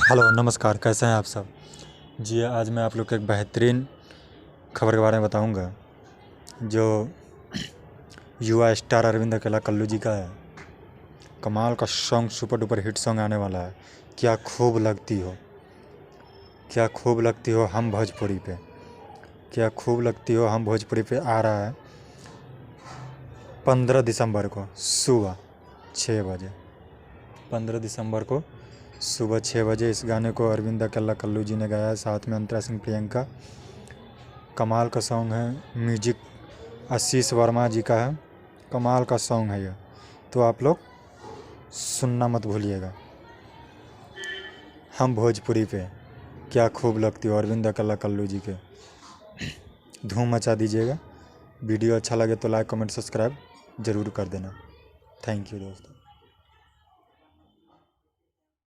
Hello नमस्कार, कैसे हैं आप सब। जी आज मैं आप लोग को एक बेहतरीन खबर के बारे में बताऊंगा जो युवा स्टार अरविंद अकेला कल्लू जी का है। कमाल का song, super duper hit song आने वाला है। क्या खूब लगती हो, क्या खूब लगती हो हम भोजपुरी पे, क्या खूब लगती हो हम भोजपुरी पे आ रहा है 15 दिसंबर को सुबह 6 बजे। 15 दिसंबर को सुबह 6 बजे इस गाने को अरविंद अकेला कल्लू जी ने गाया है, साथ में अंतरा सिंह प्रियंका। कमाल का सॉन्ग है, म्यूजिक आशीष वर्मा जी का है। कमाल का सॉन्ग है ये, तो आप लोग सुनना मत भूलिएगा। हम भोजपुरी पे क्या खूब लगती हो अरविंद अकेला कल्लू जी के, धूम मचा दीजिएगा। वीडियो अच्छा लगे तो लाइक कमेंट सब्सक्राइब ज़रूर कर देना। थैंक यू दोस्तों।